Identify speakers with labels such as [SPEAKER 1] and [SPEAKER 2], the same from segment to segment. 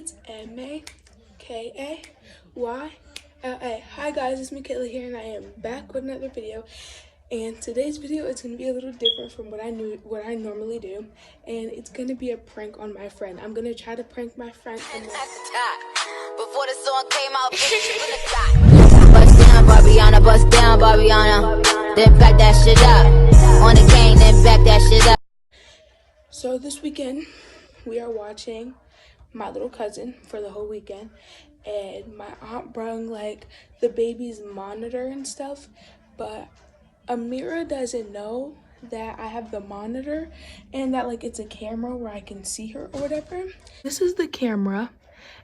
[SPEAKER 1] It's Makayla. Hi guys, it's Michaela here, and I am back with another video. And today's video is gonna be a little different from what I normally do, and it's gonna be a prank on my friend. I'm gonna try to prank my friend.
[SPEAKER 2] Before the song came out, bust down, Barbiana, bust down, Barbiana. Then back that shit up. On the game, then back that shit up.
[SPEAKER 1] So this weekend, we are watching My Little Cousin for the whole weekend, and my aunt brought like the baby's monitor and stuff, but Amirah doesn't know that I have the monitor and that like it's a camera where I can see her or whatever. This is the camera,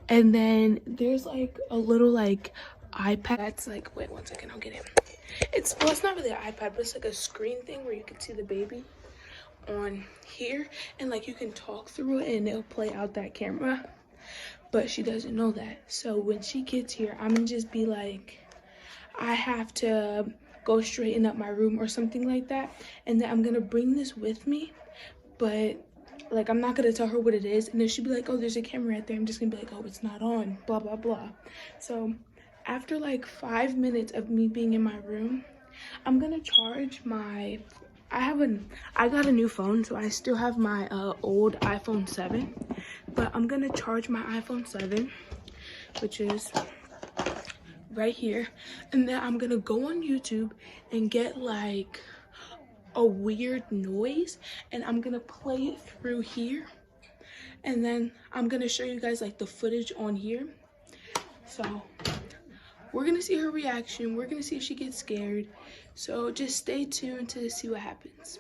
[SPEAKER 1] and then there's like a little like iPad that's like, wait one second, I'll get it. It's not really an iPad, but it's like a screen thing where you can see the baby on here, and like you can talk through it and it'll play out that camera, but she doesn't know that. So when she gets here, I'm gonna just be like, I have to go straighten up my room or something like that, and then I'm gonna bring this with me, but like I'm not gonna tell her what it is, and then she'll be like, oh, there's a camera right there. I'm just gonna be like, oh, it's not on, blah blah blah. So after like 5 minutes of me being in my room, I'm gonna charge my I got a new phone, so I still have my old iPhone 7, but I'm gonna charge my iPhone 7, which is right here, and then I'm gonna go on YouTube and get like a weird noise, and I'm gonna play it through here, and then I'm gonna show you guys like the footage on here. So we're gonna see her reaction, we're gonna see if she gets scared, so just stay tuned to see what happens.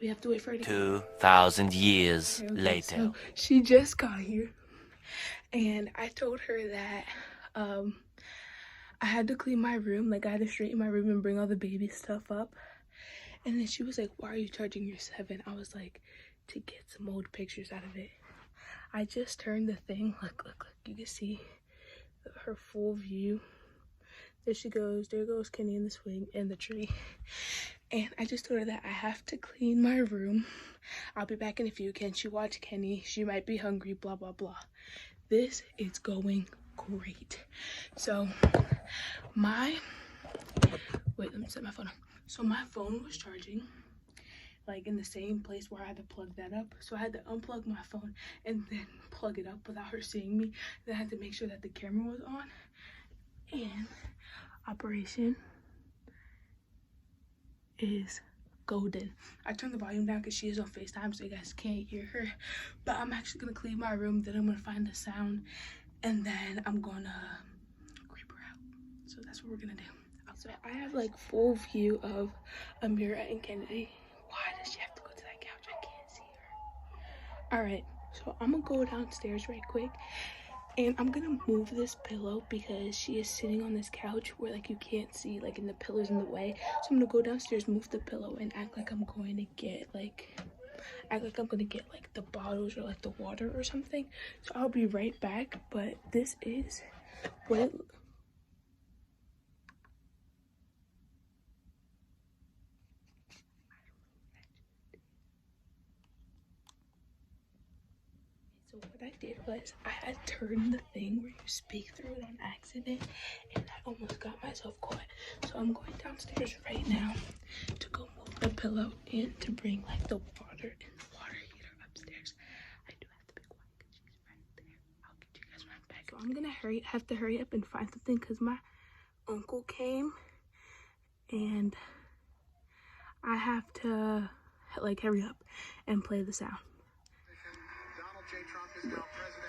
[SPEAKER 1] We have to wait for her to
[SPEAKER 2] 2,000 years later.
[SPEAKER 1] So she just got here, and I told her that I had to clean my room, like I had to straighten my room and bring all the baby stuff up. And then she was like, why are you charging your 7? I was like, to get some old pictures out of it. I just turned the thing, look, you can see her full view. There she goes, there goes Kenny in the swing and the tree. And I just told her that I have to clean my room. I'll be back in a few. Can she watch Kenny? She might be hungry, blah, blah, blah. This is going great. So wait, let me set my phone up. So my phone was charging like in the same place where I had to plug that up. So I had to unplug my phone and then plug it up without her seeing me. Then I had to make sure that the camera was on. And operation is golden. I turned the volume down because she is on FaceTime, so you guys can't hear her. But I'm actually gonna clean my room, then I'm gonna find the sound, and then I'm gonna creep her out. So that's what we're gonna do. So I have like full view of Amirah and Kennedy. Why does she have to go to that couch? I can't see her. All right, so I'm gonna go downstairs right quick, and I'm gonna move this pillow because she is sitting on this couch where like you can't see, like, in the pillow's in the way. So I'm gonna go downstairs, move the pillow, and act like I'm going to get like the bottles or like the water or something. So I'll be right back, but this is what it So what I did was I had turned the thing where you speak through it on accident, and I almost got myself caught. So I'm going downstairs right now to go move the pillow and to bring like the water and the water heater upstairs. I do have to be quiet because she's right there. I'll get you guys when I'm back. So I'm gonna have to hurry up and find something because my uncle came, and I have to like hurry up and play the sound.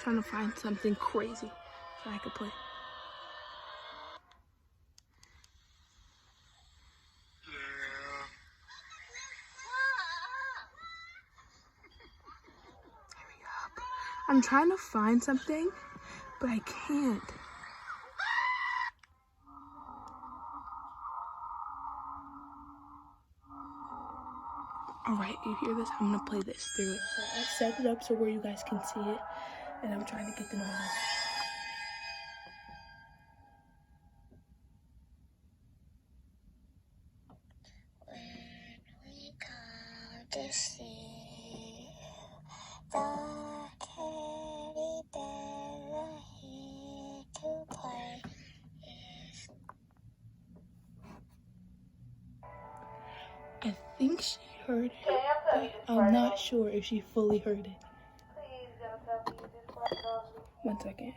[SPEAKER 1] Trying to find something crazy so I could play. Hurry up. I'm trying to find something, but I can't. All right, you hear this? I'm gonna play this through it. So I set it up so where you guys can see it, and I'm trying to get the noise.
[SPEAKER 3] When we come to see the teddy bear
[SPEAKER 1] think she heard it, but I'm not sure if she fully heard it. 1 second.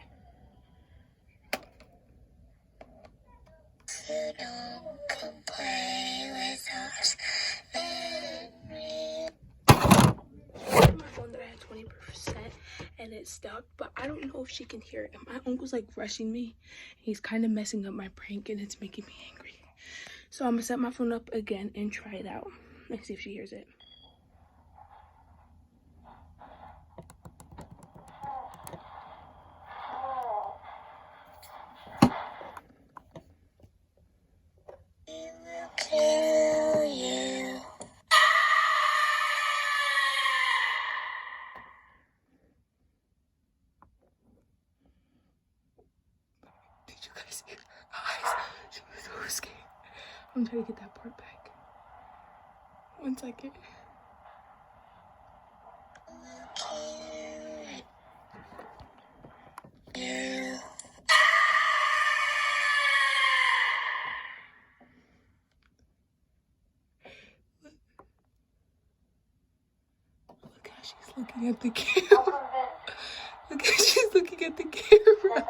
[SPEAKER 3] You don't come play with us.
[SPEAKER 1] My phone that I had 20% and it stopped, but I don't know if she can hear it. And my uncle's like rushing me. He's kind of messing up my prank and it's making me angry. So I'm gonna set my phone up again and try it out. Let's see if she hears it.
[SPEAKER 3] We will kill you.
[SPEAKER 1] Did you guys see her eyes? She was so scared. I'm trying to get that part back. 1 second.
[SPEAKER 3] You.
[SPEAKER 1] Look how she's looking at the camera. Look how she's looking at the camera.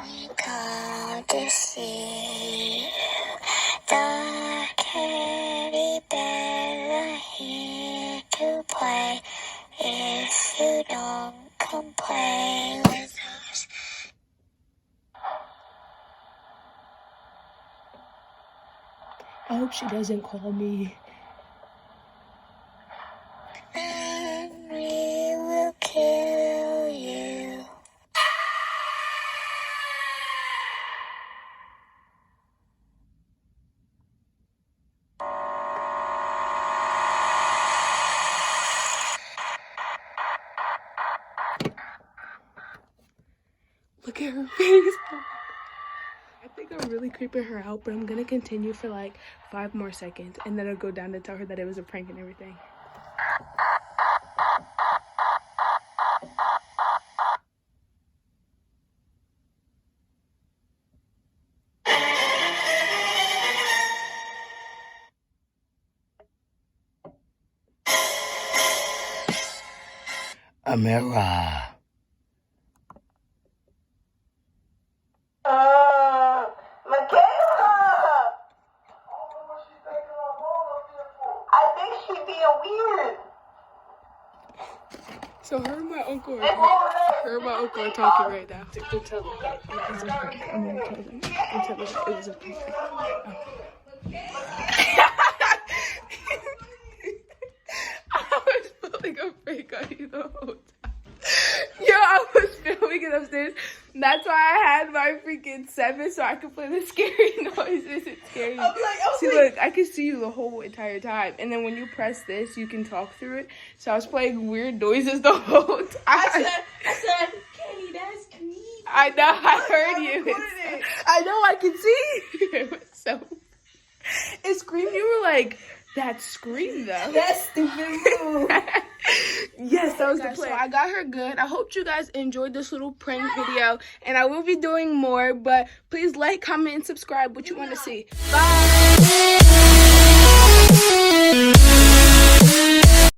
[SPEAKER 3] We called to see the teddy bear here to play. If you don't come play with us.
[SPEAKER 1] I hope she doesn't call me.
[SPEAKER 3] Then we will kill you.
[SPEAKER 1] Look at her face. I think I'm really creeping her out, but I'm gonna continue for like 5 more seconds and then I'll go down to tell her that it was a prank and everything.
[SPEAKER 4] Amirah.
[SPEAKER 5] Michaela! I think she's being weird.
[SPEAKER 1] So her and my uncle are talking right now. To tell them that it was a prank. I'm gonna tell them that it was a prank. I was pulling a prank on you the whole time. Yo, I was filming it upstairs. That's why I had my freaking 7 so I could play the scary noises. It's scary. Look, I could see you the whole entire time. And then when you press this, you can talk through it. So I was playing weird noises the whole time.
[SPEAKER 5] I said, Kenny, that's creepy.
[SPEAKER 1] I know, I heard you. I know, I can see you. So, it screamed. You were like, that scream though.
[SPEAKER 5] That stupid move.
[SPEAKER 1] Yes, that was the plan. So I got her good. I hope you guys enjoyed this little prank video. And I will be doing more. But please like, comment, and subscribe what you want to see. Bye.